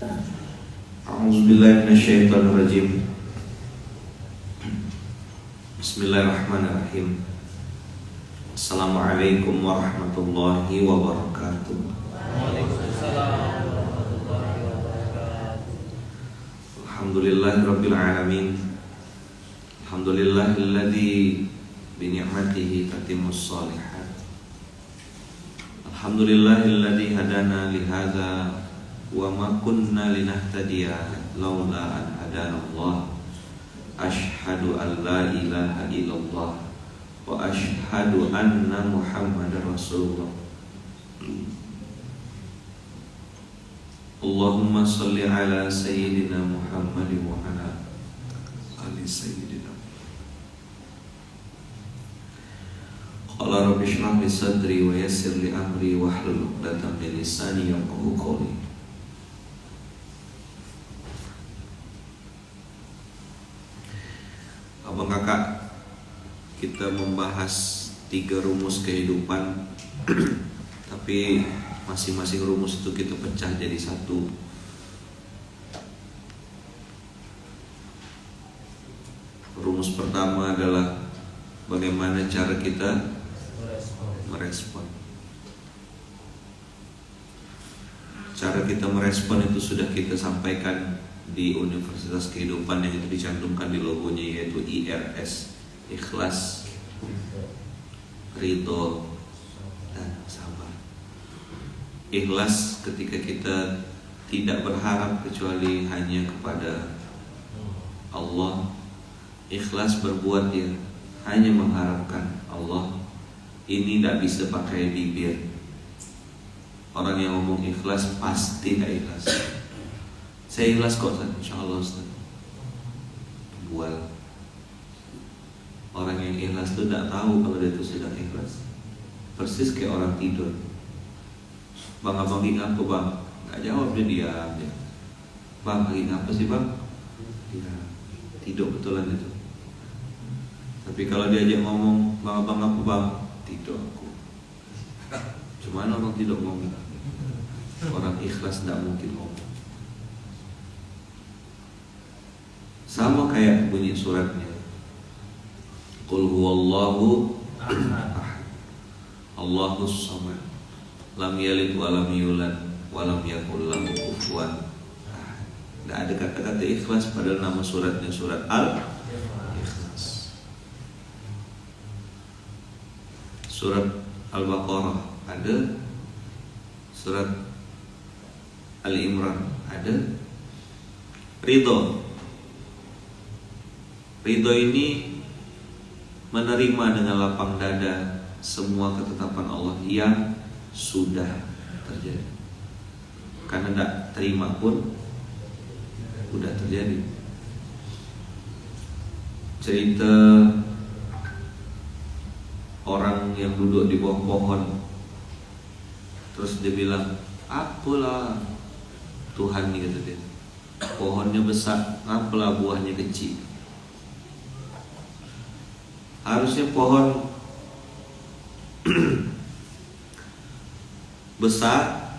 A'udzubillahi minasyaitonirrajim. Bismillahirrahmanirrahim. Assalamualaikum warahmatullahi wabarakatuh. Waalaikumsalam warahmatullahi wabarakatuh. Alhamdulillahirabbil alamin. Alhamdulillahilladzi bi ni'matihi tatimmus shalihat. Alhamdulillahilladzi hadana li hadza wa ma kunna linahtadiya laula an hadana Allah. Asyhadu an la ilaha illallah wa asyhadu anna Muhammadar Rasulullah. Allahumma salli ala sayyidina Muhammadin wa ala ali sayyidina. Qala rabbi shrah li sadri wa yassir li amri wahlul 'uqdatam min lisani yafqahu qawli. Abang kakak, kita membahas 3 rumus kehidupan. Tapi masing-masing rumus itu kita pecah jadi 1. Rumus pertama adalah bagaimana cara kita merespon. Cara kita merespon itu sudah kita sampaikan di Universitas Kehidupan, yang itu dicantumkan di logonya, yaitu IRS, ikhlas, ridho, dan sabar. Ikhlas ketika kita tidak berharap kecuali hanya kepada Allah. Ikhlas berbuat dia hanya mengharapkan Allah. Ini tidak bisa pakai bibir. Orang yang ngomong ikhlas pasti tidak ikhlas. Saya ikhlas kok Ustaz, insyaAllah Ustaz. Bual. Orang yang ikhlas itu tidak tahu kalau dia itu sedang ikhlas. Persis kayak orang tidur. Bang, abang lagi apa bang? Gak jawab, dia diam dia. Bang, lagi apa sih bang? Ya, tidur betulan itu. Tapi kalau diajak ngomong, bang abang apa bang? Tidur aku. Cuman orang tidur ngomong. Orang ikhlas tidak mungkin ngomong. Sama kayak bunyi suratnya. Qul huwallahu ahad, Allahus samad, lam yalid wa lam yulad wa lam yakul lahu kufuwan ahad. Tidak ada kata-kata ikhlas pada nama suratnya, surat Al-Ikhlas. Surat Al-Baqarah ada, surat Al-Imran ada. Ridho. Ridho ini menerima dengan lapang dada semua ketetapan Allah yang sudah terjadi. Karena tidak terima pun sudah terjadi. Cerita orang yang duduk di bawah pohon, terus dia bilang, apalah Tuhan nih, kata dia. Pohonnya besar, apalah buahnya kecil. Harusnya pohon besar,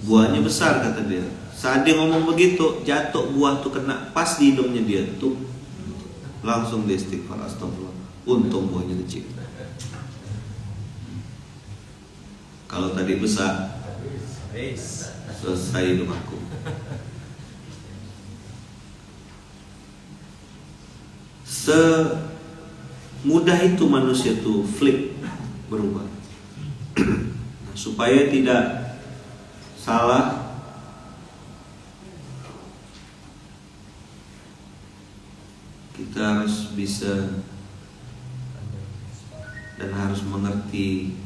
buahnya besar, kata dia. Saat dia ngomong begitu, jatuh buah tuh kena pas di hidungnya dia tuh. Langsung dia istighfar, astagfirullah. Untung buahnya kecil. Kalau tadi besar, selesai hidup aku. Semudah itu manusia tuh flip, berubah. Nah, supaya tidak salah, kita harus bisa dan harus mengerti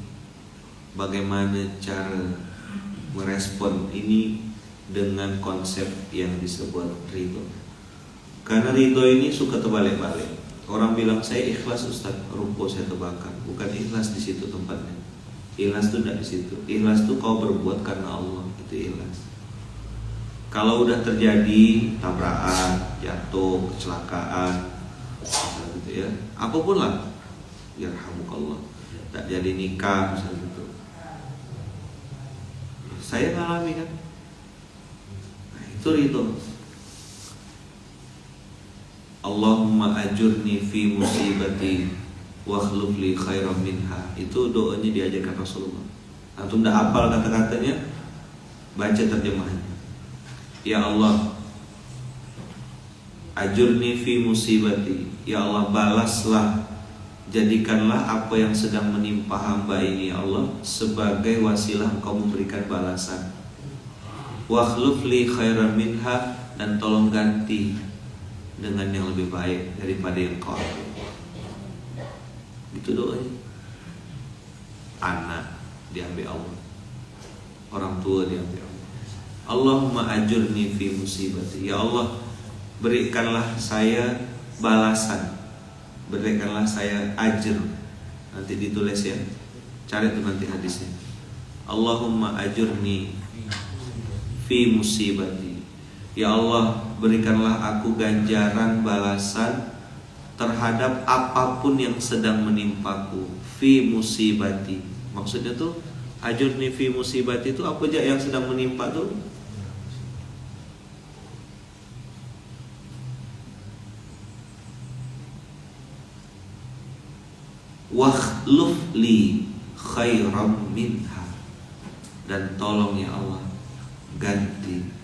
bagaimana cara merespon ini dengan konsep yang disebut ridho. Karena ridho ini suka terbalik-balik. Orang bilang saya ikhlas Ustaz, rumput saya terbakar. Bukan ikhlas di situ tempatnya. Ikhlas itu tidak di situ. Ikhlas itu kau berbuat karena Allah, itu ikhlas. Kalau udah terjadi tabrakan, jatuh, kecelakaan, gitu ya, apapun lah, yarhamukallah, tak jadi nikah misalnya gitu. Saya ngalami kan, Itu ridho. Allahumma ajurni fi musibati wa akhlif li khairan minha. Itu doanya diajarkan Rasulullah. Antum dah hafal kata-katanya, baca terjemahannya. Ya Allah, ajurni fi musibati. Ya Allah, balaslah, jadikanlah apa yang sedang menimpa hamba ini ya Allah sebagai wasilah Engkau memberikan balasan. Wa akhlif li khairan minha, dan tolong ganti dengan yang lebih baik daripada yang kau ambil. Itu doanya. Anak diambil Allah, orang tua diambil Allah. Allahumma ajurni fi musibati. Ya Allah, berikanlah saya balasan, berikanlah saya ajr. Nanti ditulis ya, cari tuh nanti hadisnya. Allahumma ajurni fi musibati. Ya Allah, berikanlah aku ganjaran balasan terhadap apapun yang sedang menimpaku. Fi musibati, maksudnya tuh ajurni fi musibati itu apa aja yang sedang menimpa tuh. Wakhluf li khairam minha, dan tolong ya Allah ganti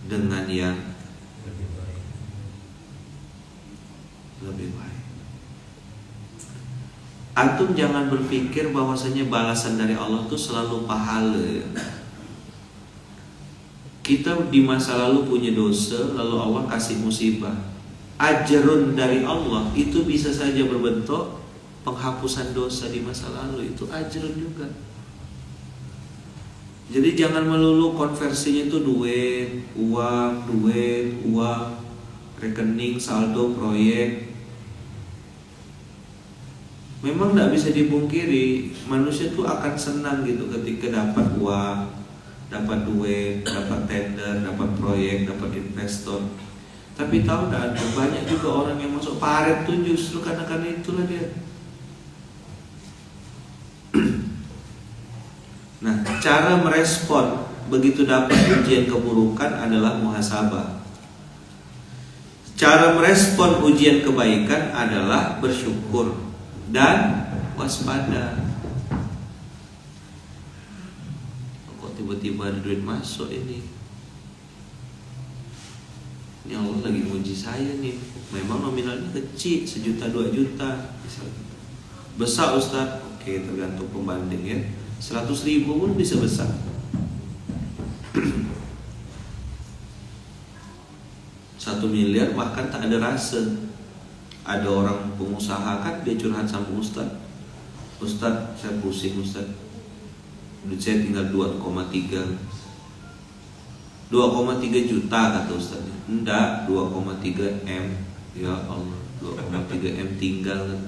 dengan yang lebih baik. Antum jangan berpikir bahwasanya balasan dari Allah itu selalu pahala. Kita di masa lalu punya dosa, lalu Allah kasih musibah. Ajrun dari Allah itu bisa saja berbentuk penghapusan dosa di masa lalu, itu ajrun juga. Jadi jangan melulu konversinya itu duit, uang, rekening, saldo, proyek. Memang tidak bisa dipungkiri, manusia tuh akan senang gitu ketika dapat uang, dapat duit, dapat tender, dapat proyek, dapat investor. Tapi tahu tidak, ada banyak juga orang yang masuk paret tuh justru karena itulah dia. Nah, cara merespon begitu dapat ujian keburukan adalah muhasabah. Cara merespon ujian kebaikan adalah bersyukur dan waspada. Kok tiba-tiba ada duit masuk ini? Ini Allah lagi menguji saya nih. Memang nominalnya kecil, 1 juta 2 juta misalnya. Besar Ustaz? Oke, tergantung pembanding ya. 100.000 pun bisa besar. 1 miliar bahkan tak ada rasa. Ada orang pengusaha kan dia curhat sama Ustaz. Ustaz, saya pusing Ustaz, duit saya tinggal 2,3 juta kata Ustaznya. Enggak, 2,3 M. Ya Allah, 2,3 M tinggal kan.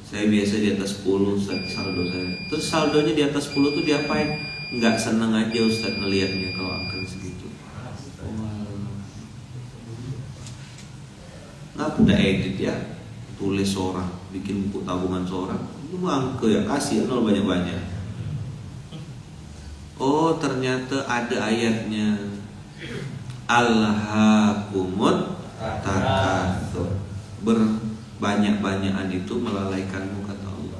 Saya biasa di atas 10 Ustaz, saldo saya. Terus saldonya di atas 10 tuh diapain? Enggak seneng aja Ustaz ngelihatnya kalau angka segitu. Nggak udah edit ya, tulis seorang, bikin buku tabungan seorang, itu angka ya, kasih nol banyak-banyak. Oh ternyata ada ayatnya, Alhaakumut takatsur, berbanyak-banyakan itu melalaikanmu kata Allah.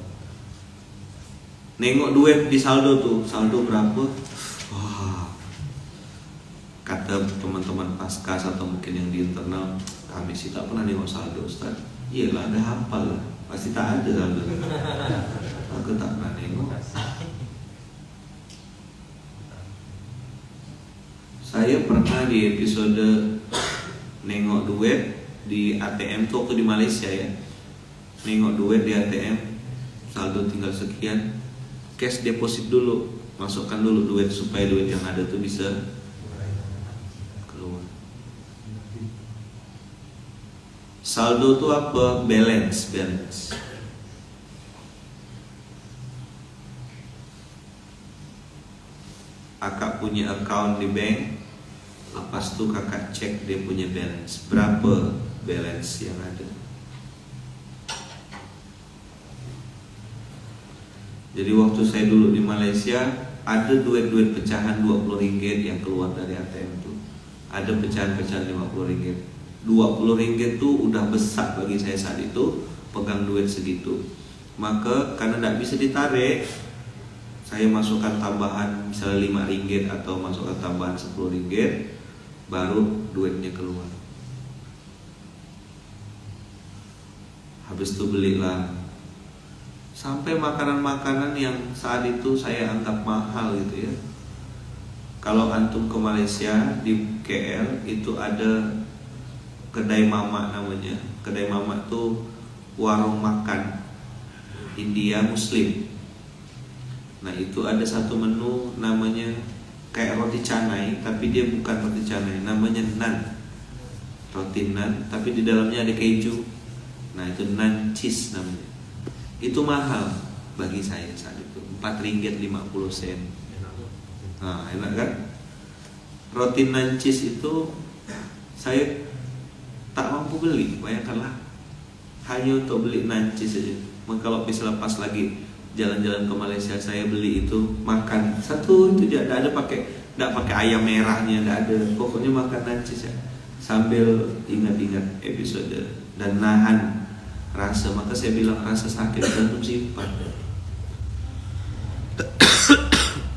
Nengok duit di saldo tuh, saldo berapa? Wah, kata teman-teman paskas atau mungkin yang di internal, kami sih tak pernah nengok saldo Ustaz. Iyalah, ada hafal lah, pasti tak ada saldo. Aku tak pernah nengok. Saya pernah di episode nengok duit di ATM tuh waktu di Malaysia ya. Nengok duit di ATM, saldo tinggal sekian, cash deposit dulu, masukkan dulu duit supaya duit yang ada tuh bisa keluar. Saldo tuh apa? Balance. Akak punya account di bank, lepas tuh kakak cek dia punya balance, berapa balance yang ada. Jadi waktu saya dulu di Malaysia, ada duit-duit pecahan 20 ringgit yang keluar dari ATM itu. Ada pecahan-pecahan 50 ringgit. 20 ringgit tuh udah besar bagi saya saat itu, pegang duit segitu. Maka karena tidak bisa ditarik, saya masukkan tambahan misalnya 5 ringgit atau masukkan tambahan 10 ringgit, baru duitnya keluar. Habis itu belilah sampai makanan-makanan yang saat itu saya anggap mahal gitu ya. Kalau antum ke Malaysia di KL itu ada kedai mamak namanya. Kedai mamak tuh warung makan India Muslim. Nah itu ada satu menu namanya kayak roti canai, tapi dia bukan roti canai, namanya nan. Roti nan, tapi di dalamnya ada keju. Nah itu nan cheese namanya. Itu mahal bagi saya saat itu, 4 ringgit 50 sen. Nah enak kan? Roti nan cheese itu saya tak mampu beli, bayangkanlah. Hanya untuk beli nan cheese saja. Kalau bisa lepas lagi jalan-jalan ke Malaysia, saya beli itu, makan satu itu tidak ada pakai ayam merahnya, tidak ada. Pokoknya makan nan cheese ya. Sambil ingat-ingat episode dan nahan rasa, maka saya bilang rasa sakit antum simpan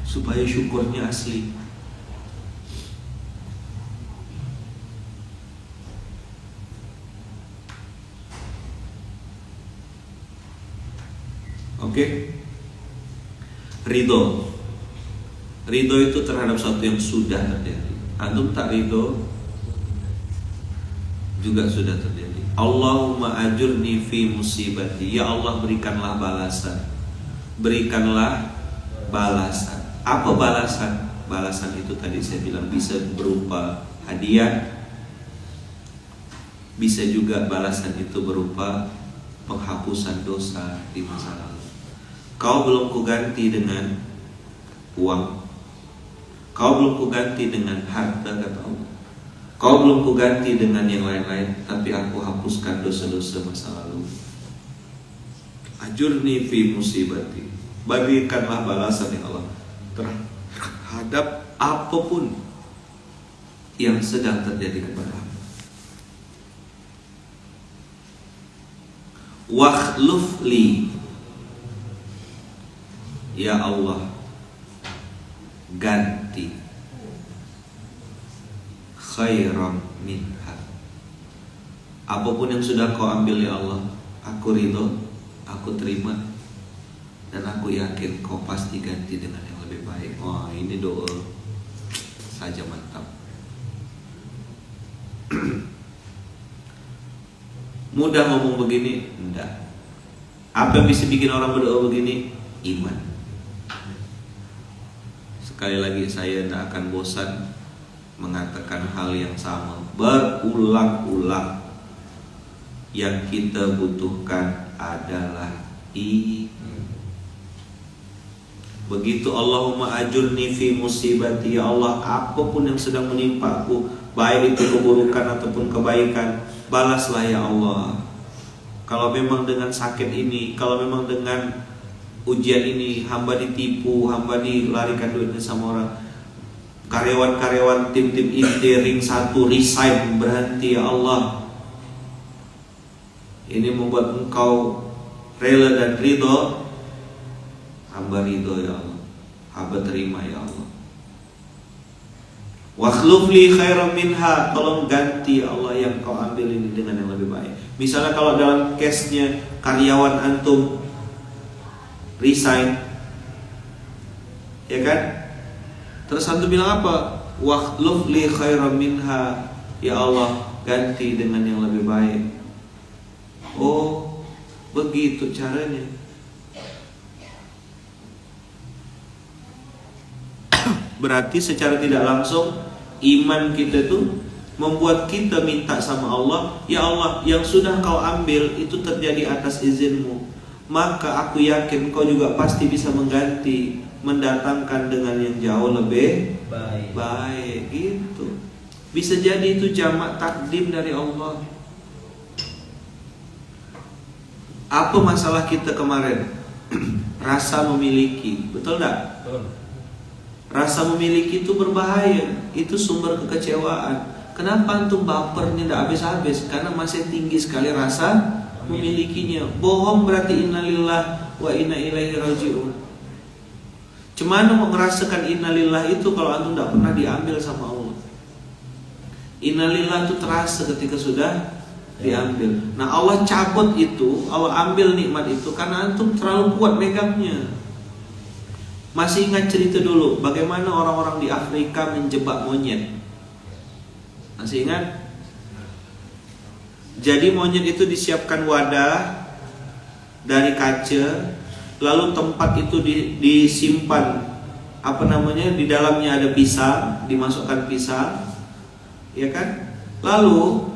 supaya syukurnya asli. Oke. Ridho itu terhadap sesuatu yang sudah terjadi. Antum tak ridho juga sudah terjadi. Allahumma ajurni fi musibati. Ya Allah berikanlah balasan. Berikanlah balasan. Apa balasan? Balasan itu tadi saya bilang bisa berupa hadiah, bisa juga balasan itu berupa penghapusan dosa di masa lalu. Kau belum kuganti dengan uang, kau belum kuganti dengan harta, kata Allah. Kau belum kuganti dengan yang lain-lain, tapi aku hapuskan dosa-dosa masa lalu. Ajurni fi musibati. Berikanlah balasan ya Allah terhadap apapun yang sedang terjadi kepada aku. Wakhluf li. Ya Allah, ganti khairan minha. Apapun yang sudah kau ambil ya Allah, aku ridho, aku terima, dan aku yakin kau pasti ganti dengan yang lebih baik. Wah, ini doa saja mantap. Mudah ngomong begini? Enggak. Apa yang bisa bikin orang berdoa begini? Iman. Sekali lagi saya tidak akan bosan mengatakan hal yang sama berulang-ulang. Yang kita butuhkan adalah iman. Begitu Allahumma ajurni fi musibati. Ya Allah, apapun yang sedang menimpa aku, baik itu keburukan ataupun kebaikan, balaslah ya Allah. Kalau memang dengan sakit ini, kalau memang dengan ujian ini, hamba ditipu, hamba dilarikan duitnya sama orang, karyawan-karyawan tim-tim inti ring 1 resign, berhenti ya Allah. Ini membuat engkau rela dan ridho, hamba ridho ya Allah, hamba terima ya Allah. Wakhluf li khairan minha. Tolong ganti ya Allah yang kau ambil ini dengan yang lebih baik. Misalnya kalau dalam case-nya karyawan antum resign, ya kan? Terus antum bilang apa? Wakhluf li khairan minha. Ya Allah, ganti dengan yang lebih baik. Oh, begitu caranya. Berarti secara tidak langsung iman kita tuh membuat kita minta sama Allah, ya Allah, yang sudah kau ambil itu terjadi atas izinmu, maka aku yakin kau juga pasti bisa mengganti, mendatangkan dengan yang jauh lebih baik. Gitu. Bisa jadi itu jamak takdim dari Allah. Apa masalah kita kemarin? rasa memiliki, betul enggak? Betul. Rasa memiliki itu berbahaya, itu sumber kekecewaan. Kenapa antum bapernya tidak habis-habis? Karena masih tinggi sekali rasa memilikinya. Bohong berarti innalillah wa inna ilaihi raji'un. Cuman mau ngerasakan innalillah itu kalau antum tidak pernah diambil sama Allah. Innalillah itu terasa ketika sudah diambil. Nah Allah cabut itu, Allah ambil nikmat itu karena antum terlalu kuat megangnya. Masih ingat cerita dulu bagaimana orang-orang di Afrika menjebak monyet? Masih ingat? Jadi monyet itu disiapkan wadah dari kaca, lalu tempat itu disimpan di dalamnya ada pisang, dimasukkan pisang, ya kan? Lalu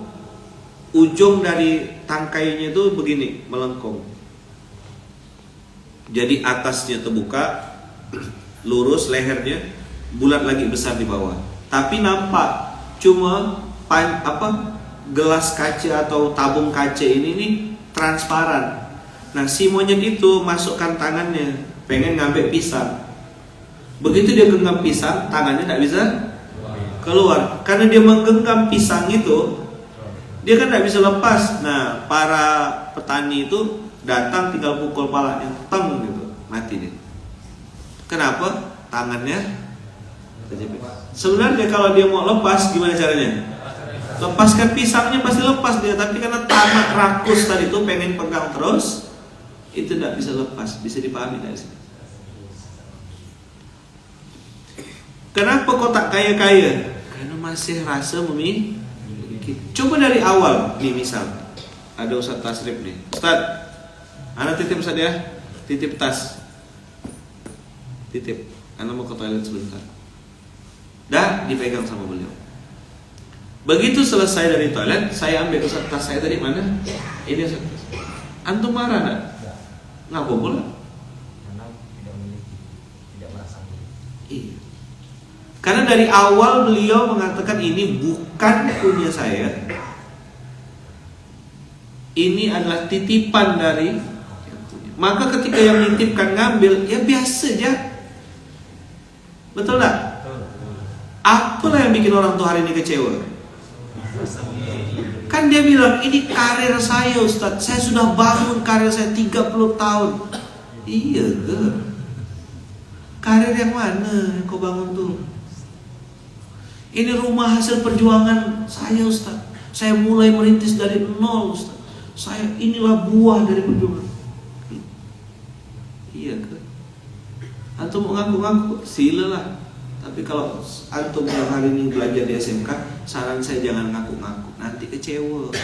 ujung dari tangkainya itu begini, melengkung. Jadi atasnya terbuka, lurus lehernya, bulat lagi besar di bawah. Tapi nampak cuma gelas kaca atau tabung kaca ini nih transparan. Nah si monyet itu masukkan tangannya, pengen ngambil pisang. Begitu dia genggam pisang, tangannya tak bisa keluar. Karena dia menggenggam pisang itu, dia kan tak bisa lepas. Nah para petani itu datang tinggal pukul palanya, teng gitu, mati dia. Kenapa? Tangannya terjepit. Sebenarnya kalau dia mau lepas, gimana caranya? Lepaskan pisangnya pasti lepas dia, tapi karena tamak rakus tadi itu pengen pegang terus, itu tidak bisa lepas. Bisa dipahami tidak sih? Kenapa kau tak kaya-kaya? Karena masih rasa memiliki. Coba dari awal, nih misal ada Ustaz Tasrif nih, Ustaz, anak titip Ustaz ya, titip tas, titip, anak mau ke toilet sebentar. Dah dipegang sama beliau. Begitu selesai dari toilet, saya ambil Ustaz tas saya dari mana? Ini Ustaz tas. Antum marah enggak? Ngapa pula? Karena tidak memiliki, tidak merasa memiliki. Iya. Karena dari awal beliau mengatakan ini bukan punya saya. Ini adalah titipan dari yang punya. Maka ketika yang nitipkan ngambil, ya biasa aja. Betul tak? Apalah yang bikin orang tua hari ini kecewa? Kan dia bilang, ini karir saya Ustaz, saya sudah bangun karir saya 30 tahun. Iya ke? Karir yang mana yang kau bangun tuh? Ini rumah hasil perjuangan saya Ustaz. Saya mulai merintis dari nol Ustaz. Inilah buah dari perjuangan. Iya ke? Antum mau ngaku-ngaku, silalah. Tapi kalau antum yang hari ini belajar di SMK, saran saya jangan ngaku-ngaku, nanti kecewa.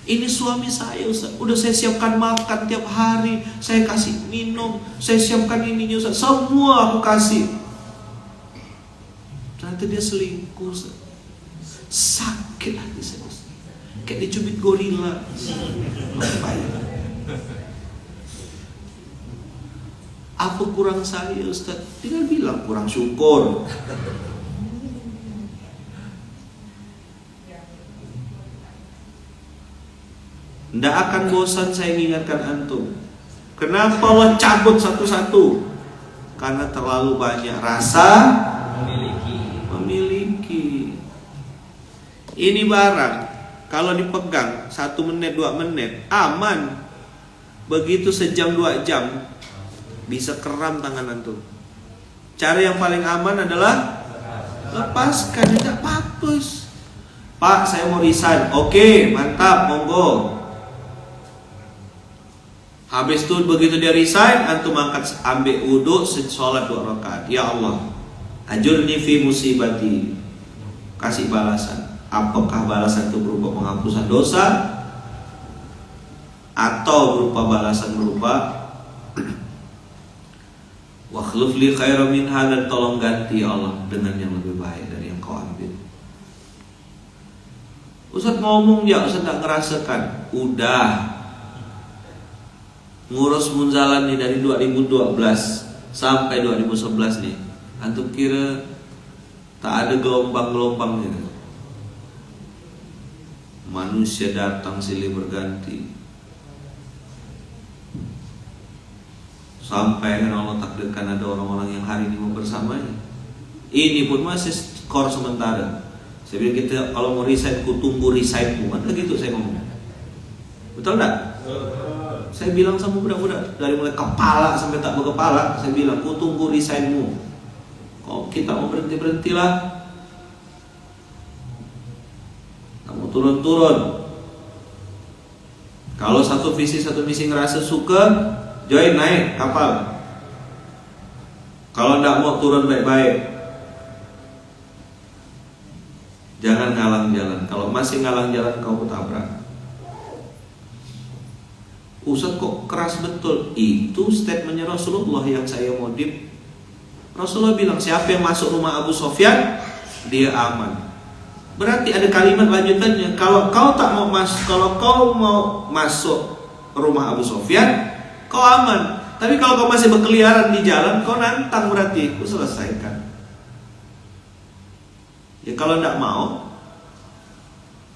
Ini suami saya Ustaz, udah saya siapkan makan tiap hari, saya kasih minum, saya siapkan ininya Ustaz, semua aku kasih. Ternyata dia selingkuh Ustaz. Sakit hati saya Ustaz, kayak dicubit gorila. Apa kurang saya Ustaz? Tinggal bilang kurang syukur. Tidak akan bosan saya mengingatkan antum. Kenapa Allah cabut satu-satu? Karena terlalu banyak rasa memiliki. Ini barang kalau dipegang 1 menit 2 menit aman. Begitu sejam 2 jam bisa keram tangan antum. Cara yang paling aman adalah lepaskan, tidak apa-apa. Pak, saya mau resign. Oke, mantap, monggo. Habis itu begitu dia resign, antum ambil wudu, sholat 2 rakaat. Ya Allah, ajurni fi musibati. Kasih balasan. Apakah balasan itu berupa penghapusan dosa atau berupa balasan berupa wa khluf li khairan min hadzal, tolong ganti ya Allah dengan yang lebih baik dari yang kau ambil. Ustaz ngomong ya, Ustaz tak ngerasakan. Udah ngurus munzalan nih dari 2012 sampai 2011 nih. Antum kira tak ada gelombang-gelombangnya? Manusia datang silih berganti. Sampai kan Allah takdirkan ada orang-orang yang hari ini mau bersamanya. Ini pun masih skor sementara. Saya bilang kita kalau mau resign, ku tunggu resignmu. Kan gitu saya ngomong. Betul enggak? Saya bilang sama budak-budak dari mulai kepala sampai tak berkepala, saya bilang ku tunggu resignmu. Kalau kita mau berhenti-berhentilah. Kamu turun-turun. Kalau satu visi satu misi ngerasa suka, join naik kapal. Kalau enggak mau turun baik-baik. Jangan ngalang jalan. Kalau masih ngalang jalan kau tabrak. Ustaz kok keras betul. Itu statementnya Rasulullah yang saya modif. Rasulullah bilang siapa yang masuk rumah Abu Sofyan, dia aman. Berarti ada kalimat lanjutannya. Kalau kau mau masuk rumah Abu Sofyan, kau aman. Tapi kalau kau masih berkeliaran di jalan, kau nantang berarti. Aku selesaikan. Ya kalau tidak mau,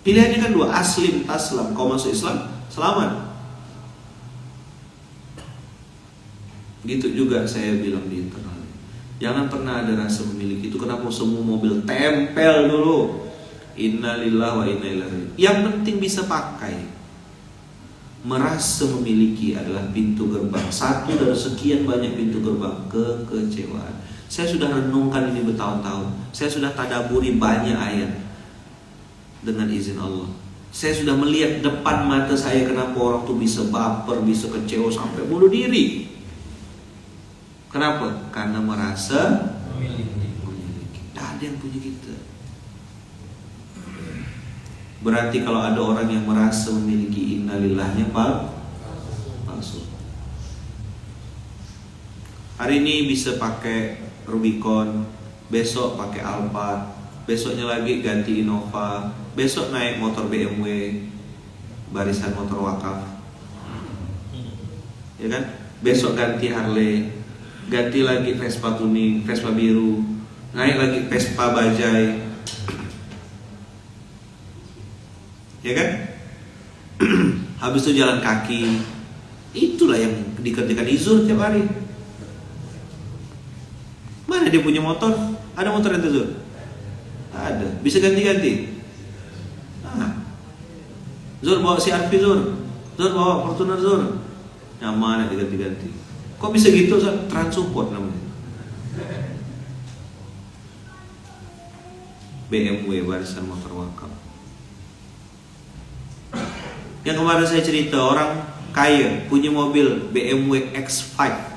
pilihannya kan dua, aslim, taslam. Kau masuk Islam, selamat. Gitu juga saya bilang di internal. Jangan pernah ada rasa memiliki. Itu kenapa semua mobil tempel dulu innalillahi wa inna ilaihi raji'un. Yang penting bisa pakai. Merasa memiliki adalah pintu gerbang, satu dari sekian banyak pintu gerbang kekecewaan. Saya sudah renungkan ini bertahun-tahun. Saya sudah tadaburi banyak ayat dengan izin Allah. Saya sudah melihat depan mata saya kenapa orang tuh bisa baper, bisa kecewa sampai bunuh diri. Kenapa? Karena merasa memiliki. Tidak ada yang punya kita. Berarti kalau ada orang yang merasa memiliki, innalillahnya palsu. Hari ini bisa pakai Rubicon, besok pakai Alphard, besoknya lagi ganti Innova, besok naik motor BMW, barisan motor wakaf, ya kan? Besok ganti Harley, ganti lagi Vespa tuning, Vespa biru, naik lagi Vespa bajai, ya kan? Habis itu jalan kaki. Itulah yang dikerjakan Izur tiap hari. Mana dia punya motor? Ada motor yang Zur? Ada. Bisa ganti-ganti. Zur bawa CRV Zur. Zur bawa Fortuner Zur. Nyaman diganti-ganti. Kok bisa gitu? Transupport namanya. BMW barisan motor wakaf. Yang kemarin saya cerita, orang kaya punya mobil BMW X5.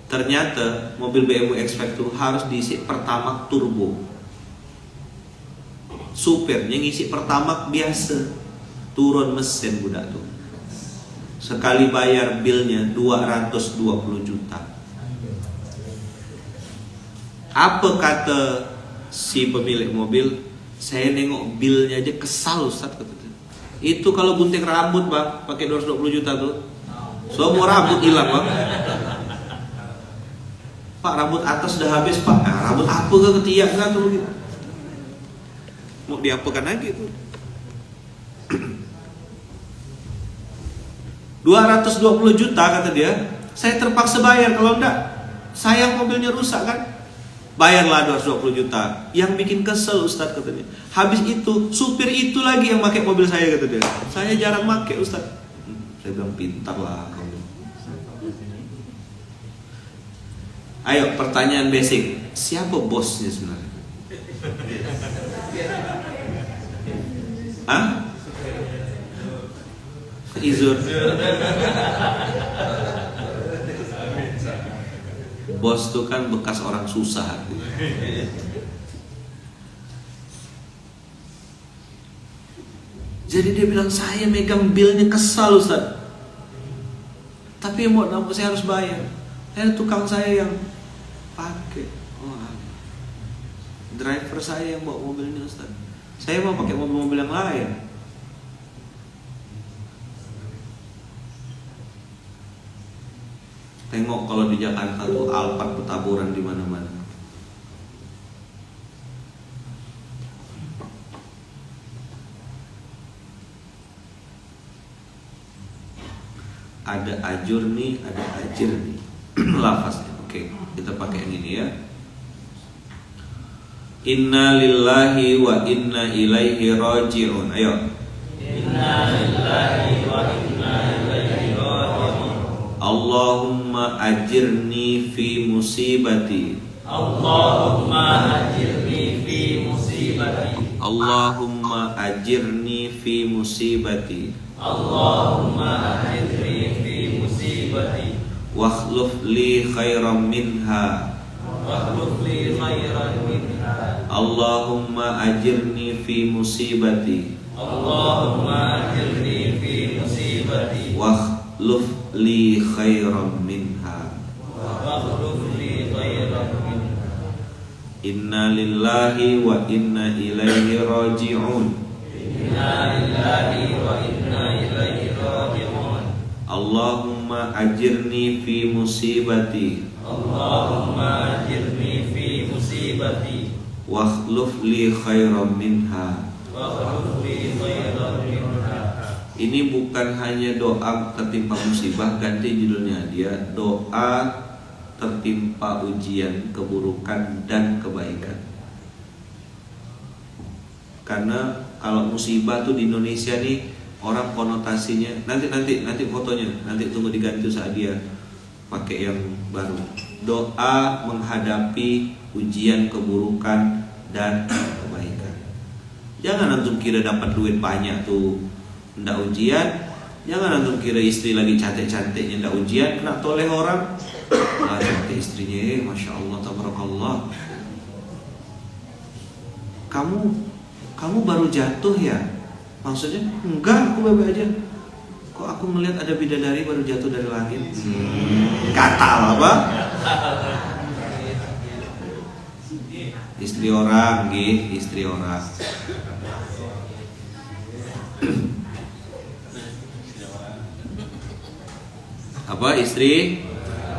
Ternyata mobil BMW X5 itu harus diisi Pertamax turbo. Supirnya ngisi Pertamax biasa, turun mesin budak tuh. Sekali bayar bilnya 220 juta. Apa kata si pemilik mobil? Saya nengok bilnya aja kesal Ustaz, kata dia. Itu kalau gunting rambut bang, pakai 220 juta tuh, semua rambut hilang bang. Pak, rambut atas sudah habis pak. Nah, rambut apa ke ketiak kan tuh gitu. Mau diapakan lagi tuh? 220 juta kata dia. Saya terpaksa bayar, kalau enggak sayang mobilnya rusak kan. Bayarlah 220 juta. Yang bikin kesel Ustaz katanya. Habis itu supir itu lagi yang pakai mobil saya kata dia. Saya jarang pakai Ustaz. Saya bilang pintar lah kamu. Ayo pertanyaan basic. Siapa bosnya sebenarnya? Hah? Izur. Bos tuh kan bekas orang susah. Jadi dia bilang saya megang bilnya kesal Ustaz. Tapi mau saya harus bayar. Saya tukang saya yang pakai. Driver saya yang bawa mobilnya Ustaz. Saya mau pakai mobil-mobil yang lain. Tengok kalau di Jakarta tuh Alphard bertaburan di mana-mana. ada ajur nih, ada ajir nih. Lafaznya. Oke, kita pakai yang ini ya. Inna lillahi wa inna ilaihi raji'un. Ayo. Inna lillahi wa inna ilaihi raji'un. Allahumma ajirni fi musibati. Allahumma ajirni fi musibati. Allahumma ajirni fi musibati. Allahumma ajirni fi musibati. Wakhluf li khairan minha. Wakhluf li khairan minha. Allahumma ajirni fi musibati. Allahumma ajirni fi musibati. Wakhluf li khairan minha. Wakhluf li khairan minha. Inna lillahi wa inna ilaihi raji'un. Inna lillahi wa inna ilaihi raji'un. Allahumma ajirni fi musibati. Allahumma ajirni fi musibati. Wakhluf li khairan minha. Wakhluf li khairan minha. Ini bukan hanya doa tertimpa musibah, ganti judulnya dia doa tertimpa ujian, keburukan dan kebaikan. Karena kalau musibah tuh di Indonesia nih orang konotasinya nanti fotonya nanti tunggu diganti saat dia pakai yang baru. Doa menghadapi ujian, keburukan dan kebaikan. Jangan antum kira dapat duit banyak tuh ndak ujian. Jangan antum kira istri lagi cantik-cantiknya ndak ujian, kena toleh orang. Ah, cantik istrinya, masya Allah, tabarakallah. Kamu baru jatuh ya? Maksudnya enggak, aku baik-baik aja. Kok aku melihat ada bidadari baru jatuh dari langit? Kata apa? Istri orang, istri orang. Apa istri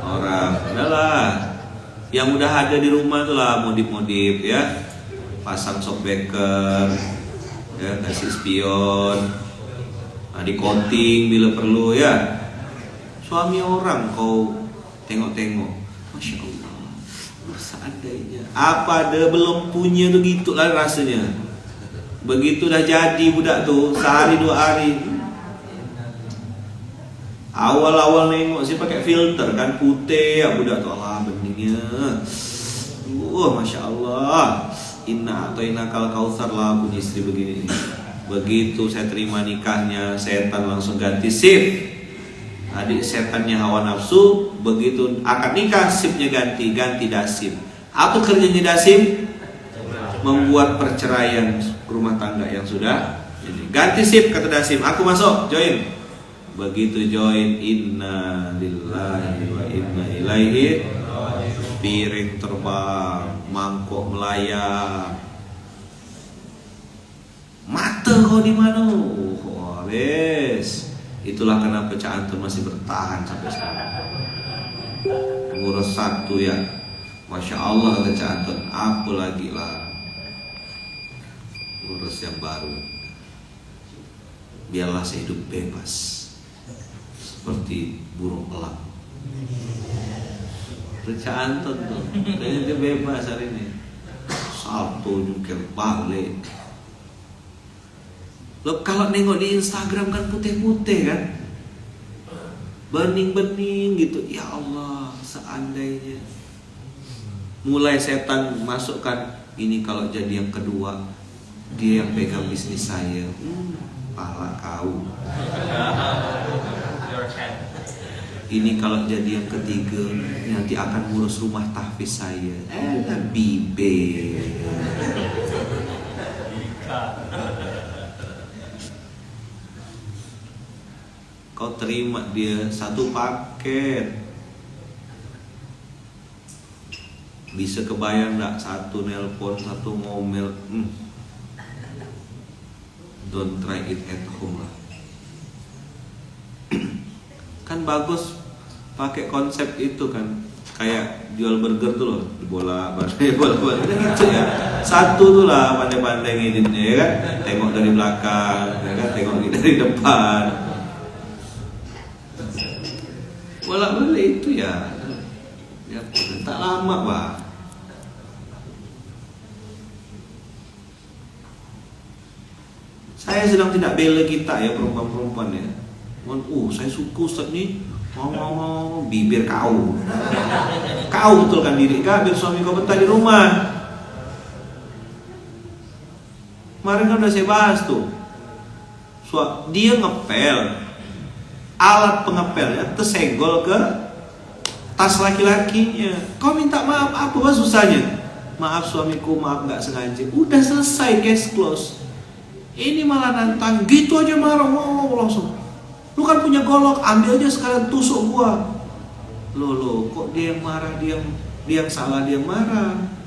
orang? Udahlah. Yang udah ada di rumah tuh lah modif-modif ya. Pasang shockbreaker, ya kasih spion, di coating bila perlu ya. Suami orang kau tengok-tengok, masya Allah, seandainya apa ada belum punya tuh gitulah rasanya. Begitu dah jadi budak tuh sehari 2 hari. Awal-awal nengok sih pakai filter kan putih ya budak tuh, Allah beningnya, masya Allah. Inna atau inakal kausar lah punya istri begini. Begitu saya terima nikahnya, setan langsung ganti sip. Adik setannya hawa nafsu. Begitu akad nikah, sipnya ganti dasip. Apa kerjanya dasip? Membuat perceraian rumah tangga yang sudah ini. Ganti sip kata dasip. Aku masuk, join. Begitu join, inna lillahi wa inna ilaihi. Piring terbang, mangkok melayang. Mata kau di mana? Habis. Itulah kenapa Cak Anton masih bertahan sampai sekarang. Ngurus satu ya, masya Allah kata Cak Anton. Apa lagi lah, ngurus yang baru. Biarlah saya hidup bebas seperti burung elang. Cak Anton tuh, kayaknya dia bebas hari ini. Salto jungkir balik. Lo kalau nengok di Instagram kan putih-putih kan, bening-bening gitu. Ya Allah, seandainya mulai setan masukkan ini kalau jadi yang kedua dia yang pegang bisnis saya. Pala kau. Ini kalau jadi yang ketiga nanti akan ngurus rumah tahfiz saya. Bibe. Kau terima dia satu paket. Bisa kebayang gak? Satu nelpon, satu ngomel. Don't try it at home lah. Kan bagus pakai konsep itu kan, kayak jual burger tuh loh, bola gitu ya. Satu tuh lah pandai-pandai ngeditnya ya kan, tengok dari belakang ya kan, tengok dari depan. bolak-balik itu ya tak lama Pak. Saya sedang tidak bela kita ya perempuan-perempuan ya. Saya suka Ustaz nih mau bibir kau betulkan diri kau biar suami kau betah di rumah. Kemarin kan udah saya bahas tuh, dia ngepel, alat pengepelnya tersenggol ke tas laki-lakinya. Kau minta maaf, apa susahnya? Maaf suamiku, maaf nggak sengaja. Udah selesai, case close. Ini malah nantang, gitu aja marah, wow langsung. Lu kan punya golok, ambil aja sekalian tusuk gua. Loh, kok dia yang marah, dia yang salah, dia marah.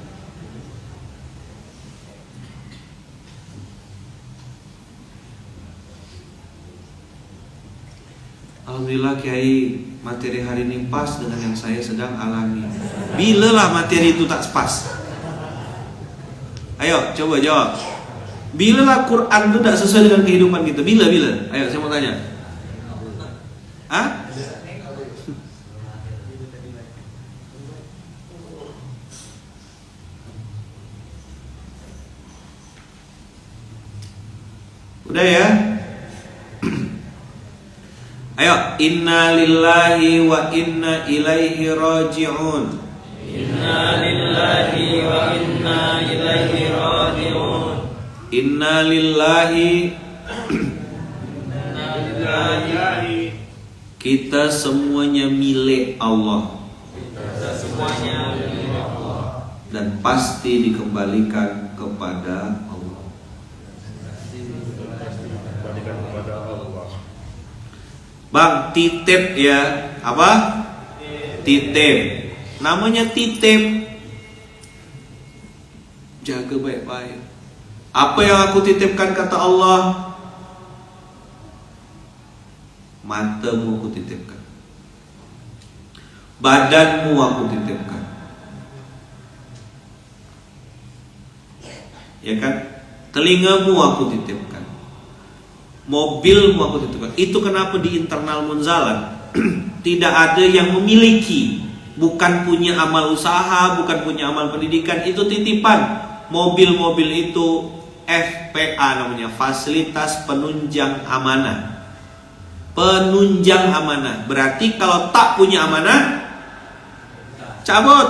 Alhamdulillah Kiai, materi hari ini pas dengan yang saya sedang alami. Bila lah materi itu tak pas? Ayo coba jawab. Bila lah Quran itu tak sesuai dengan kehidupan kita? Bila? Ayo saya mau tanya. Hah? Udah ya? Ayo, inna lillahi wa inna ilaihi raji'un. Inna lillahi wa inna ilaihi raji'un. Inna lillahi, kita semuanya milik Allah. Dan pasti dikembalikan kepada Allah. Bang, titip ya. Apa? Titip. Namanya titip. Jaga baik-baik. Apa yang aku titipkan kata Allah? Matamu aku titipkan. Badanmu aku titipkan. Ya kan? Telingamu aku titipkan. Mobilmu aku titipkan. Itu kenapa di internal Munzalan tidak ada yang memiliki, bukan punya amal usaha, bukan punya amal pendidikan, itu titipan. Mobil-mobil itu FPA namanya, fasilitas penunjang amanah. Penunjang amanah berarti kalau tak punya amanah cabut.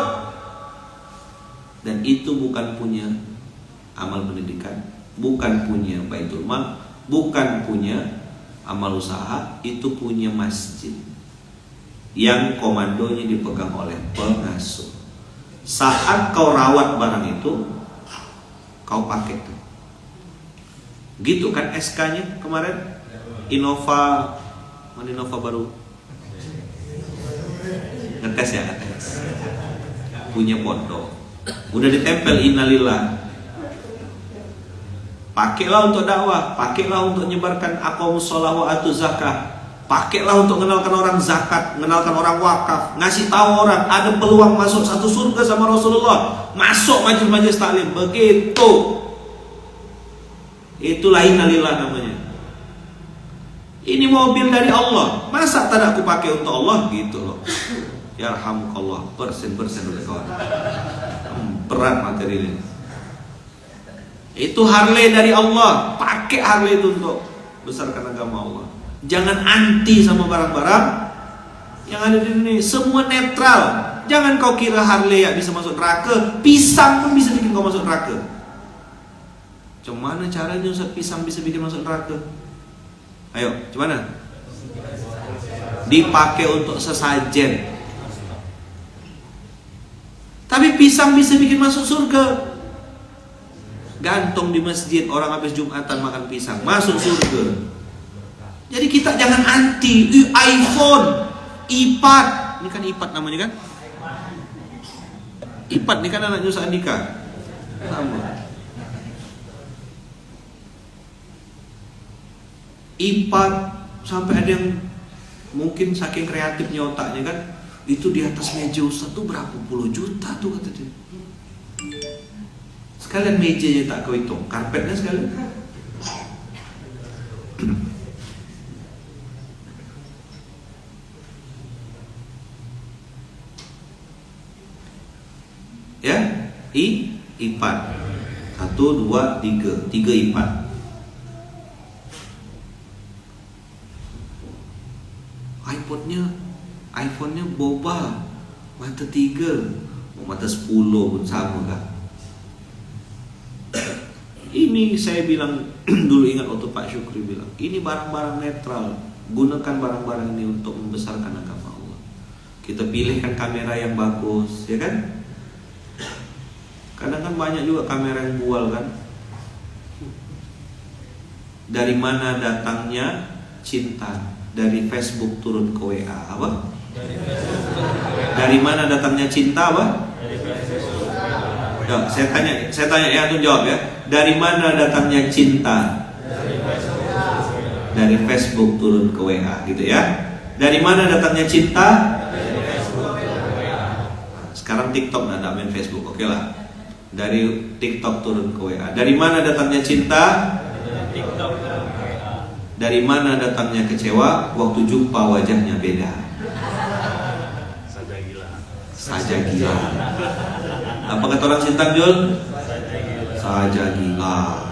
Dan itu bukan punya amal pendidikan, bukan punya baitul mal, bukan punya amal usaha, itu punya masjid yang komandonya dipegang oleh pengasuh. Saat kau rawat barang itu, kau pakai tuh. Gitu kan SK-nya kemarin Innova, mana Innova baru? Ngetes ya, ngetes. Punya pondok. Udah ditempel innalillah. Pakailah untuk dakwah, pakailah untuk menyebarkan aqamus shalah wa atuz zakah, pakailah untuk mengenalkan orang zakat, mengenalkan orang wakaf, ngasih tahu orang ada peluang masuk satu surga sama Rasulullah, masuk majelis taklim. Begitu. Itulah innalillah namanya. Ini mobil dari Allah, masa tak aku pakai untuk Allah gitu loh. Yarhamukallah, persen-persen udah kawan. Berat materi ini. Itu Harley dari Allah, pakai Harley itu untuk besarkan agama Allah. Jangan anti sama barang-barang yang ada di dunia. Semua netral. Jangan kau kira Harley ya bisa masuk neraka, pisang pun bisa bikin kau masuk neraka. Cuman caranya Ustaz pisang bisa bikin masuk neraka? Ayo, gimana? Dipakai untuk sesajen. Tapi pisang bisa bikin masuk surga. Gantung di masjid, orang habis Jumatan makan pisang, masuk surga. Jadi kita jangan anti iPhone, iPad. Ini kan iPad namanya kan? iPad ini kan anak Ustaz Andika. Sama. iPad sampai ada yang mungkin saking kreatifnya otaknya kan, itu di atas meja Ustaz tuh berapa puluh juta tuh kata dia. Sekalian mejanya tak kau hitung, karpetnya sekalian. Ya, iPad. 1, 2, 3. 3 iPad. iPhone-nya boba. Mata 3. Mata 10 pun sama kan. Ini saya bilang dulu, ingat waktu Pak Syukri bilang, ini barang-barang netral. Gunakan barang-barang ini untuk membesarkan agama Allah. Kita pilihkan kamera yang bagus, ya kan? Kadang kan banyak juga kamera yang bual kan. Dari mana datangnya cinta? Dari Facebook turun ke WA, apa? Dari mana datangnya cinta, apa? Ya, saya tanya ya, antum jawab ya. Dari mana datangnya cinta? Dari Facebook turun ke WA, gitu ya. Dari mana datangnya cinta? Sekarang TikTok nggak main Facebook, oke lah. Dari TikTok turun ke WA. Dari mana datangnya cinta? Dari mana datangnya kecewa? Waktu jumpa wajahnya beda. Saja gila. Apa kata orang Sintang, Jul? Saja gila.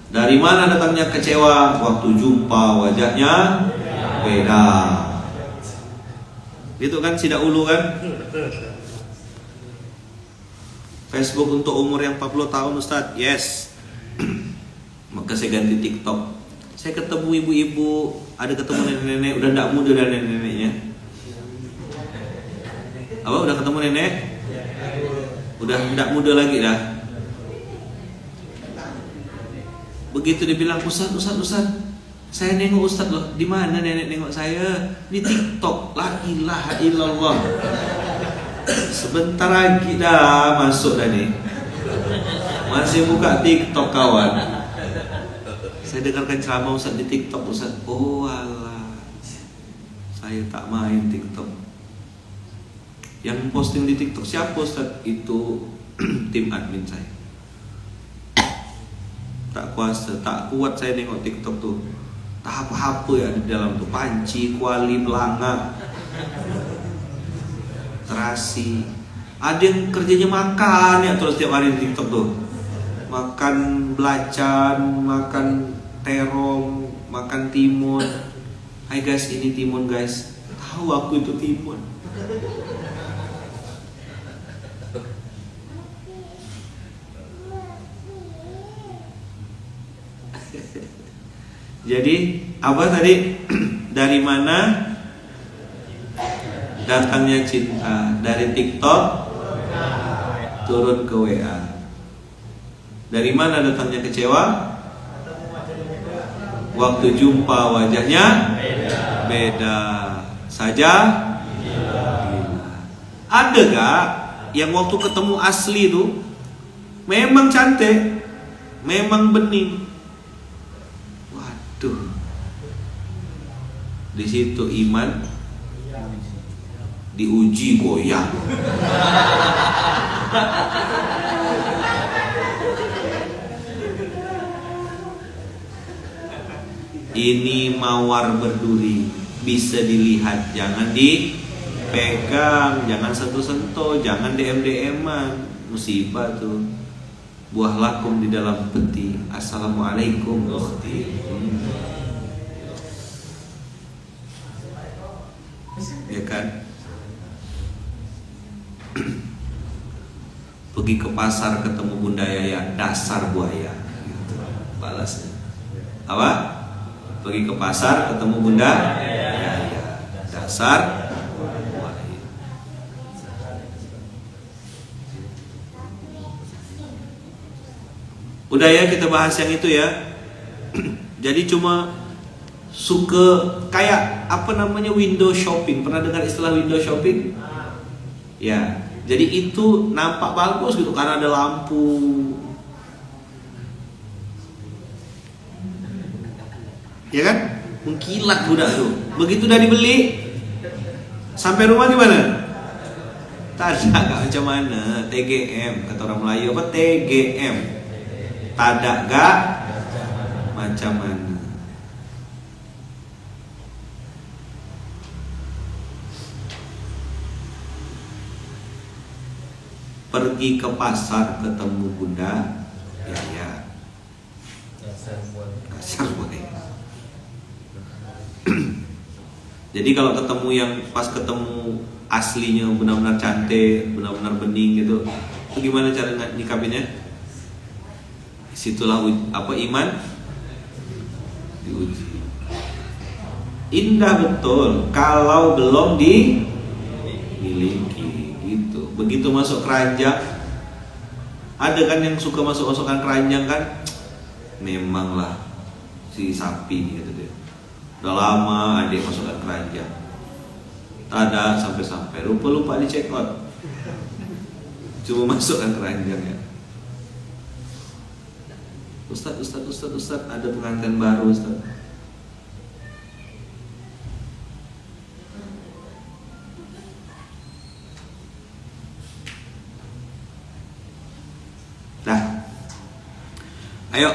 Dari mana datangnya kecewa? Waktu jumpa wajahnya beda. Itu kan sidak ulu kan? Facebook untuk umur yang 40 tahun, Ustaz. Yes. Maka saya ganti TikTok. Saya ketemu ibu-ibu, ada ketemu nenek-nenek, udah tidak muda dan nenek-neneknya. Apa udah ketemu nenek? Udah tidak muda lagi dah. Begitu dia bilang, Ustaz, saya nengok Ustaz loh. Di mana nenek nengok saya? Di TikTok. La ilaha illallah. Sebentar lagi dah masuk dah nih. Masih buka TikTok kawan. Saya dengarkan ceramah Ustaz di TikTok, Ustaz. Oh alah, saya tak main TikTok. Yang posting di TikTok siapa, Ustaz? Itu tim admin saya. Tak kuat saya nengok TikTok tuh. Tak apa-apa ya di dalam tuh, panci, kuali, belanga, terasi. Ada yang kerjanya makan ya terus tiap hari di TikTok tuh. Makan belacan, makan terong, makan timun. Hai guys, ini timun guys. Tahu aku itu timun. Jadi apa tadi? Dari mana datangnya cinta? Dari TikTok turun ke WA. Dari mana datangnya kecewa? Waktu jumpa wajahnya beda. Saja gila. Ada gak yang waktu ketemu asli itu memang cantik, memang bening? Waduh, di situ iman diuji goyang. Ini mawar berduri, bisa dilihat, jangan dipegang, jangan sentuh-sentuh, jangan DM-DM-an. Musibah tuh. Buah lakum di dalam peti. Assalamualaikum ukhti. Ya kan? Pergi ke pasar ketemu Bunda Yaya, dasar buaya. Gitu. Balasnya. Apa? Pergi ke pasar ketemu Bunda Yaya, dasar buaya. Udah ya, kita bahas yang itu ya. Jadi cuma suka kayak apa namanya window shopping. Pernah dengar istilah window shopping? Ya. Jadi itu nampak bagus gitu karena ada lampu. Ya kan? Mengkilat budak tuh. Begitu udah dibeli, sampai rumah gimana? Tada gak macam mana? TGM kata orang Melayu apa? TGM. Tada gak macam mana? pergi ke pasar ketemu Bunda Yaya. Dasar buat Kasar boleh. Jadi kalau ketemu yang pas ketemu aslinya benar-benar cantik, benar-benar bening gitu, itu gimana cara nyikapinnya? Situlah iman diuji. Indah betul kalau belum dimiliki gitu. Begitu masuk keranjang, ada kan yang suka masuk-masukan keranjang kan? Memanglah si sapi gitu dia. Udah lama adik masukkan keranjang. Tada sampai-sampai lupa di check out. Cuma masukkan keranjang ya. Ustaz, ada pengantin baru Ustaz. Nah, ayo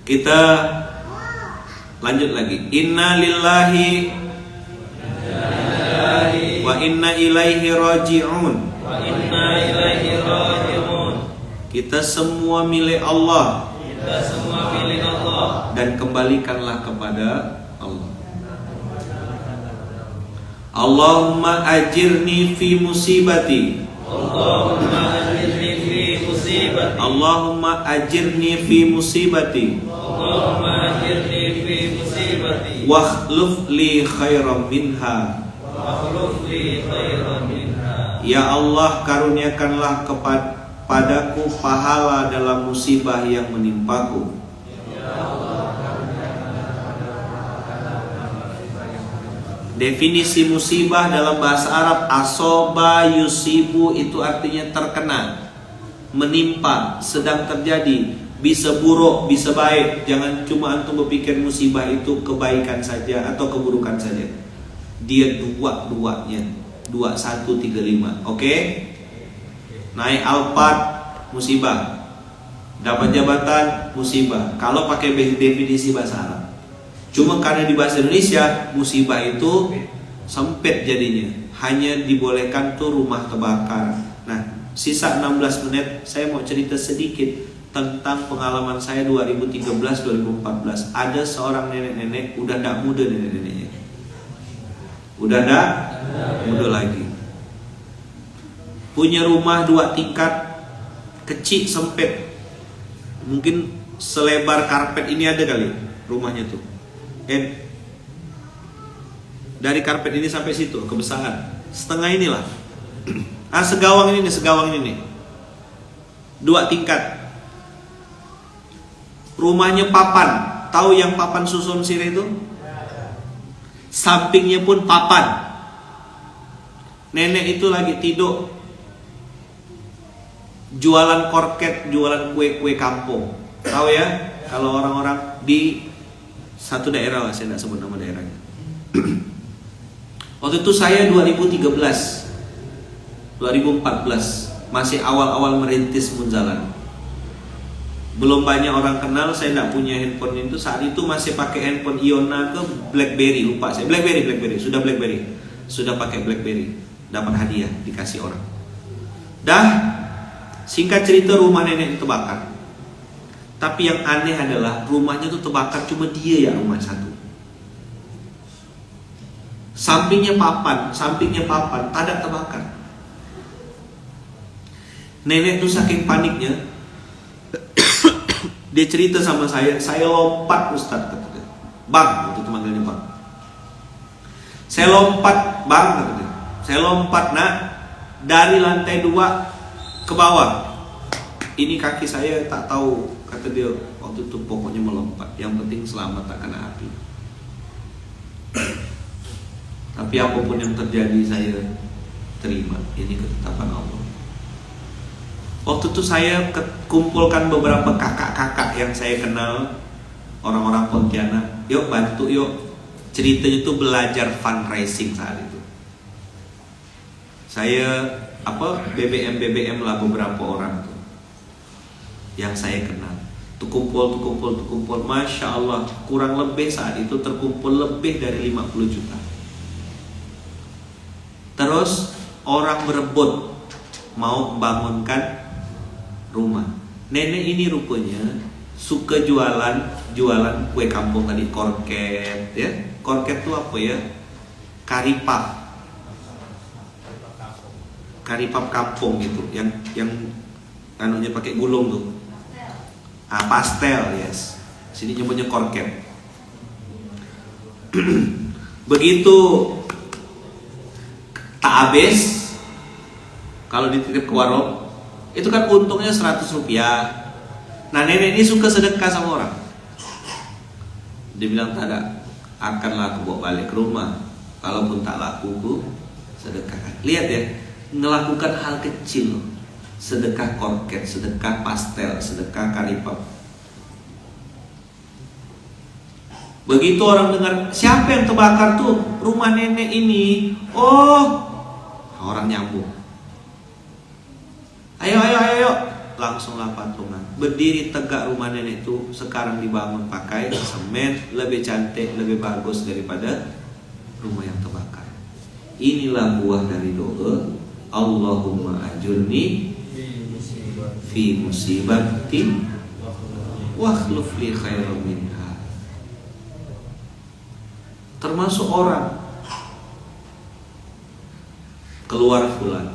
kita lanjut lagi. Inna lillahi wa inna ilaihi raji'un. Kita semua milik Allah. Dan kembalikanlah kepada Allah. Allahumma ajirni fi musibati. Allahumma ajirni fi musibati. Wakhluf li khairan minha. Ya Allah, karuniakanlah padaku pahala dalam musibah yang menimpaku. Definisi musibah dalam bahasa Arab, asoba yusibu, itu artinya terkena, menimpa, sedang terjadi, bisa buruk, bisa baik. Jangan cuma antum berpikir musibah itu kebaikan saja atau keburukan saja. Dia dua-duanya, 2135. Oke? Naik Alphard, musibah. Dapat jabatan, musibah. Kalau pakai definisi bahasa Arab. Cuma karena di bahasa Indonesia, musibah itu sempit jadinya. Hanya dibolehkan tuh rumah terbakar. Nah, sisa 16 menit saya mau cerita sedikit tentang pengalaman saya 2013-2014. Ada seorang nenek-nenek, udah gak muda nenek-neneknya. Udah gak muda lagi. Punya rumah 2 tingkat, kecil, sempit. Mungkin selebar karpet ini ada kali rumahnya tuh. Dari karpet ini sampai situ, kebesaran setengah inilah. Segawang ini nih. 2 tingkat. Rumahnya papan. Tahu yang papan susun sirih itu? Sampingnya pun papan. Nenek itu lagi tidur, jualan korket, jualan kue-kue kampung. Tahu ya? Kalau orang-orang di satu daerah lah, saya tidak sebut nama daerahnya. Waktu itu saya 2013, 2014, masih awal-awal merintis Munzalan. Belum banyak orang kenal, saya tidak punya handphone itu. Saat itu masih pakai handphone Iona ke BlackBerry, lupa saya. BlackBerry, sudah pakai BlackBerry. Dapat hadiah, dikasih orang. Singkat cerita, rumah nenek itu terbakar. Tapi yang aneh adalah rumahnya itu terbakar cuma dia ya, rumah satu. Sampingnya papan, tak ada terbakar. Nenek itu saking paniknya, dia cerita sama saya lompat Ustaz, kata dia. Bang, itu manggilnya Bang. Saya lompat, Bang, kata dia. Saya lompat, nak, dari lantai 2 ke bawah. Ini kaki saya tak tahu, kata dia waktu itu, pokoknya melompat. Yang penting selamat, tak kena api. Tapi apapun yang terjadi saya terima. Ini ketetapan Allah. Waktu itu saya kumpulkan beberapa kakak-kakak yang saya kenal, orang-orang Pontianak. Yuk bantu yuk. Ceritanya itu belajar fundraising saat itu. Saya BBM lah beberapa orang tuh yang saya kenal. Tuh kumpul. Masya Allah, kurang lebih saat itu terkumpul lebih dari 50 juta. Terus orang berebut mau membangunkan rumah. Nenek ini rupanya suka jualan kue kampung tadi, korket ya. Korket itu apa ya? Karipap kampung gitu, yang anunya pakai gulung tuh. Pastel, yes. Sini nyebutnya korket. Begitu tak habis, kalau dititip ke warung, itu kan untungnya 100 rupiah. Nah nenek ini suka sedekah sama orang. Dia bilang tak ada, akanlah aku bawa balik ke rumah. Kalaupun tak laku, ku sedekahkan. Lihat ya, melakukan hal kecil. Sedekah korket, sedekah pastel, sedekah karipap. Begitu orang dengar, siapa yang terbakar tuh? Rumah nenek ini. Oh, orang nyambung. Ayo. Langsunglah patungan. Berdiri tegak rumah nenek itu sekarang dibangun pakai semen, lebih cantik, lebih bagus daripada rumah yang terbakar. Inilah buah dari doa. Allahumma ajurni fi musibati wa akhlif li khairan minha. Termasuk orang keluar fulan.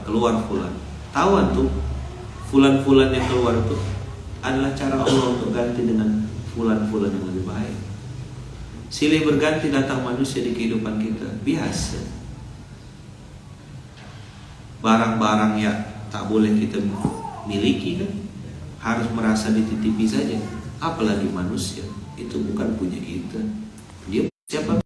Tahu tuh fulan yang keluar itu adalah cara Allah untuk ganti dengan fulan yang lebih baik. Silih berganti datang manusia di kehidupan kita biasa. Barang-barang yang tak boleh kita miliki kan, harus merasa dititipi saja. Apalagi manusia, itu bukan punya kita. Dia siapa?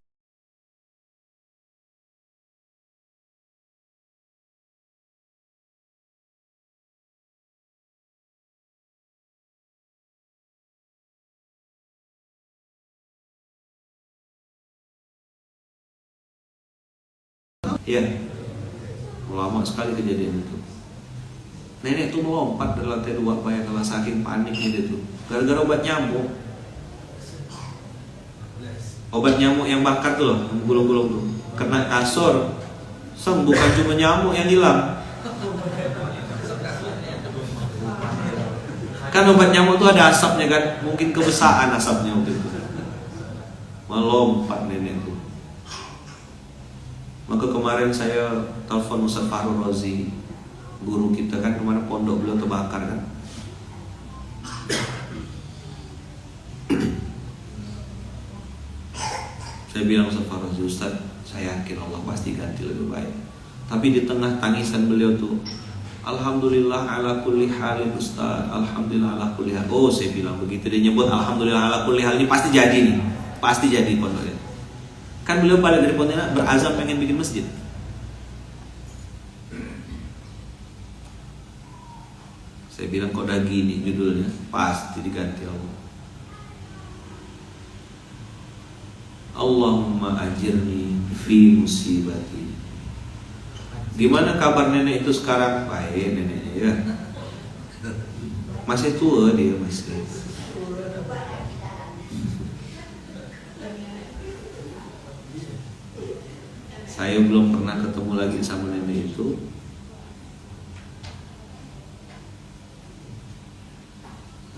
Ya, lama sekali kejadian itu. Nenek tuh melompat dari lantai 2, bayangkanlah saking paniknya dia tuh. Gara-gara obat nyamuk. Obat nyamuk yang bakar tuh loh, yang gulung-gulung tuh. Kena kasur. Bukan cuma nyamuk yang hilang. Kan obat nyamuk tuh ada asapnya kan, mungkin kebesaan asapnya waktu itu. Melompat nenek tuh. Maka kemarin saya telepon Ustaz Fahrul Razi, guru kita kan, kemana pondok beliau terbakar kan. Saya bilang Ustaz Fahrul Razi, Ustaz, saya yakin Allah pasti ganti lebih baik. Tapi di tengah tangisan beliau tuh, Alhamdulillah ala kulli halin Ustaz, Alhamdulillah ala kulli hal. Oh, saya bilang begitu dia nyebut Alhamdulillah ala kulli hal, ini pasti jadi nih, pasti jadi pondoknya. Kan beliau balik dari Pontianak berazam pengen bikin masjid. Saya bilang kok udah gini judulnya, pasti diganti Allah. Allahumma ajirni fi musibati. Gimana kabar nenek itu sekarang? Baik neneknya ya. Masih tua dia masih. Saya belum pernah ketemu lagi sama nenek itu.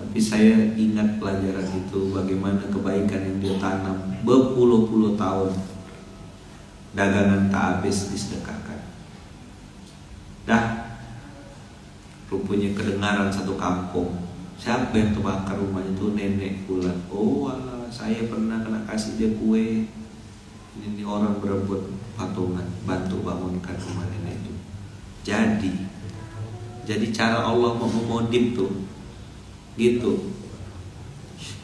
Tapi saya ingat pelajaran itu, bagaimana kebaikan yang dia tanam berpuluh-puluh tahun. Dagangan tak habis disedekahkan. Dah rupanya kedengaran satu kampung, siapa yang terbakar rumahnya itu? Nenek pula. Oh alah, saya pernah kena kasih dia kue. Ini orang berebut patungan, bantu bangunkan rumah nenek itu. Jadi cara Allah mau memodif tuh gitu.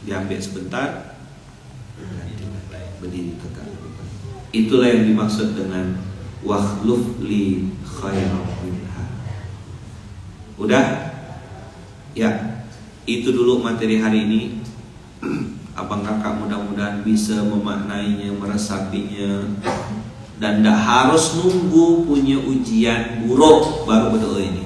Diambil sebentar, berdiri tegak. Itulah yang dimaksud dengan wakhluf li khairan minha. Udah? Ya, itu dulu materi hari ini. Abang kakak mudah-mudahan bisa memaknainya, meresapinya, dan tidak harus nunggu punya ujian buruk baru berdoa ini.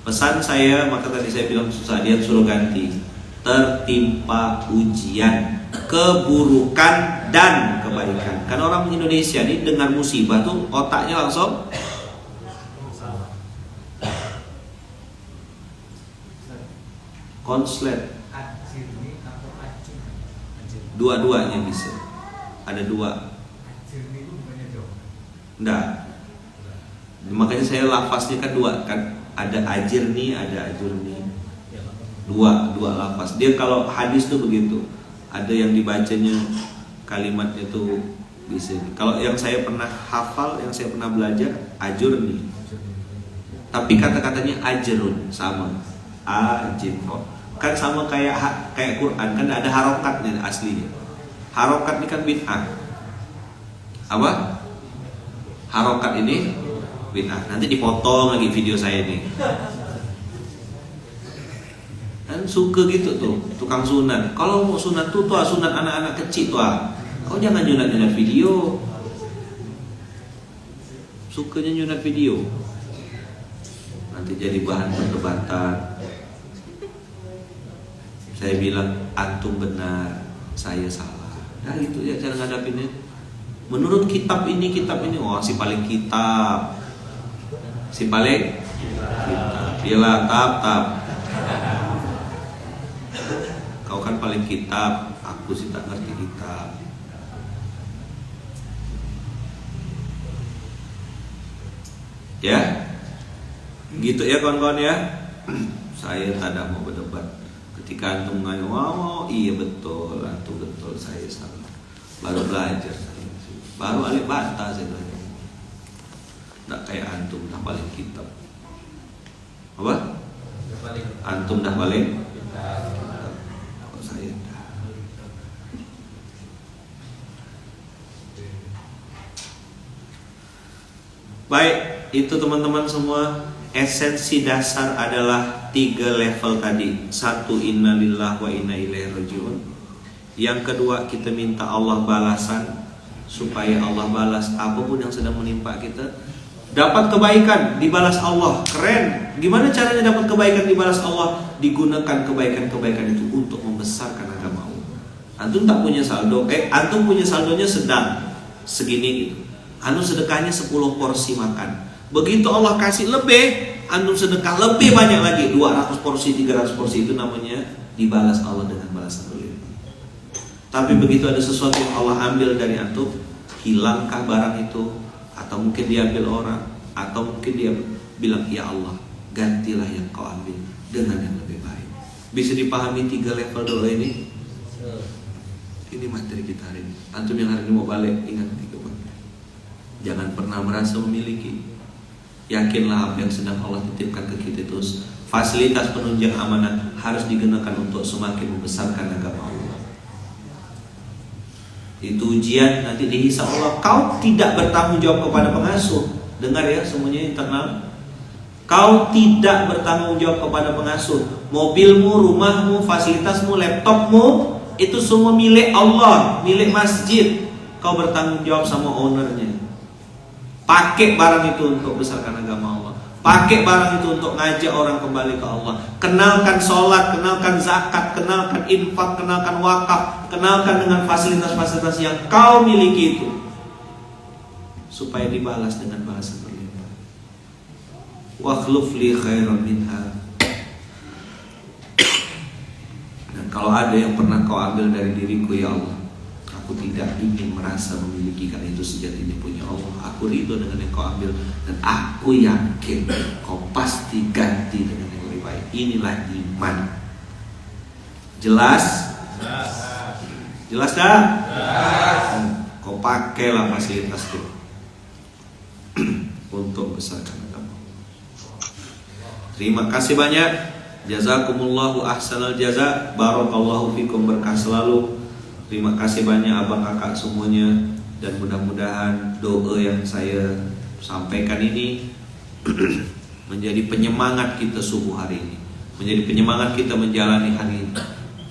Pesan saya, maka tadi saya bilang susah, dia suruh ganti. Tertimpa ujian, keburukan dan kebaikan. Karena orang Indonesia ini dengar musibah tuh otaknya langsung konslet. Acir ini atau acur? Acir. Dua-duanya bisa. Ada dua. Acir ini bukannya jauh. Enggak. Makanya saya lafaznya kan dua kan. Ada ajirni, ada ajurni. Ya, Pak. Dua lafaz. Dia kalau hadis tuh begitu. Ada yang dibacanya kalimatnya tuh bisa. Kalau yang saya pernah hafal, yang saya pernah belajar ajurni. Tapi kata-katanya ajrun sama. Ajrun. Kan sama kayak Quran kan ada harokatnya aslinya. Harokat ini kan bid'ah. Apa? Harokat ini bid'ah. Nanti dipotong lagi video saya nih. Kan suka gitu tuh tukang sunat. Kalau mau sunat tuh sunat anak-anak kecil tuh. Kau jangan nyunat video. Sukanya nyunat video. Nanti jadi bahan perdebatan. Saya bilang antum benar, saya salah. Nah itu ya cara ngadapinnya. Menurut kitab ini, oh si paling kitab. Dialah tap. Kau kan paling kitab, aku sih tak ngerti kitab. Ya, gitu ya kawan-kawan ya. Saya tak ada mau berdebat. Ketika antum ngomong, oh iya betul, antum betul, saya salah. Baru belajar saya. Baru alif bata saya belajar. Tak kayak antum dah paling kitab. Apa? Antum dah paling kitab. Kalau saya dah. Baik, itu teman-teman semua. Esensi dasar adalah 3 level tadi. 1, innalillahi wa inna ilaihi rajiun. Yang kedua, kita minta Allah balasan supaya Allah balas apapun yang sedang menimpa kita. Dapat kebaikan dibalas Allah. Keren. Gimana caranya dapat kebaikan dibalas Allah? Digunakan kebaikan-kebaikan itu untuk membesarkan agama Allah. Antum tak punya saldo, antum punya saldonya sedang segini gitu. Antum sedekahnya 10 porsi makan. Begitu Allah kasih lebih, antum sedekah lebih banyak lagi, 200 porsi, 300 porsi, itu namanya dibalas Allah dengan balasan berlimpah. Tapi begitu ada sesuatu yang Allah ambil dari antum, hilangkah barang itu? Atau mungkin diambil orang, atau mungkin dia bilang, ya Allah, gantilah yang kau ambil dengan yang lebih baik. Bisa dipahami 3 level dulu ini? Ini materi kita hari ini. Antum yang hari ini mau balik, ingat 3 poin. Jangan pernah merasa memiliki. Yakinlah apa yang sedang Allah titipkan ke kita itu fasilitas penunjang amanat harus digunakan untuk semakin membesarkan agama Allah. Itu ujian nanti dihisab Allah. Kau tidak bertanggung jawab kepada pengasuh. Dengar ya semuanya internal. Kau tidak bertanggung jawab kepada pengasuh. Mobilmu, rumahmu, fasilitasmu, laptopmu, itu semua milik Allah, milik masjid. Kau bertanggung jawab sama ownernya. Pakai barang itu untuk besarkan agama Allah. Pakai barang itu untuk ngajak orang kembali ke Allah. Kenalkan sholat, kenalkan zakat, kenalkan infak, kenalkan wakaf, kenalkan dengan fasilitas-fasilitas yang kau miliki itu, supaya dibalas dengan balasan berlimpah. Wa khluf li khairan minha. Dan kalau ada yang pernah kau ambil dari diriku, ya Allah, aku tidak ingin merasa memiliki, karena itu sejatinya punya Allah. Aku ridho dengan yang kau ambil, dan aku yakin kau pasti ganti dengan yang lebih baik. Inilah iman. Jelas? Jelas dah? Kau pakailah fasilitas itu untuk besarkan agama. Terima kasih banyak. Jazakumullahu ahsanal jaza. Barakallahu fikum, berkah selalu. Terima kasih banyak abang kakak semuanya. Dan mudah-mudahan doa yang saya sampaikan ini menjadi penyemangat kita subuh hari ini, menjadi penyemangat kita menjalani hari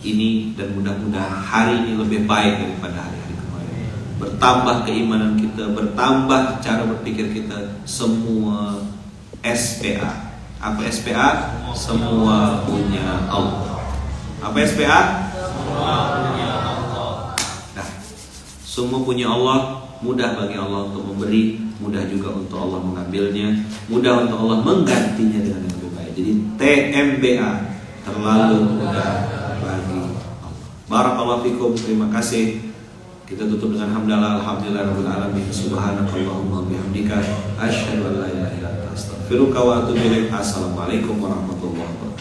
ini. Dan mudah-mudahan hari ini lebih baik daripada hari-hari kemarin. Bertambah keimanan kita, bertambah cara berpikir kita. Semua SPA. Apa SPA? Semua punya Allah. Apa SPA? Semua punya Allah. Nah, semua punya Allah. Mudah bagi Allah untuk memberi, mudah juga untuk Allah mengambilnya, mudah untuk Allah menggantinya dengan yang lebih baik. Jadi TMBA, terlalu mudah bagi Allah. Barakallahu fikum. Terima kasih. Kita tutup dengan hamdalah alhamdulillahirabbil alamin. Subhanakallahumma bihamdika asyhadu an la ilaha illa anta astaghfiruka wa atubu ilaik. Assalamualaikum warahmatullahi wabarakatuh.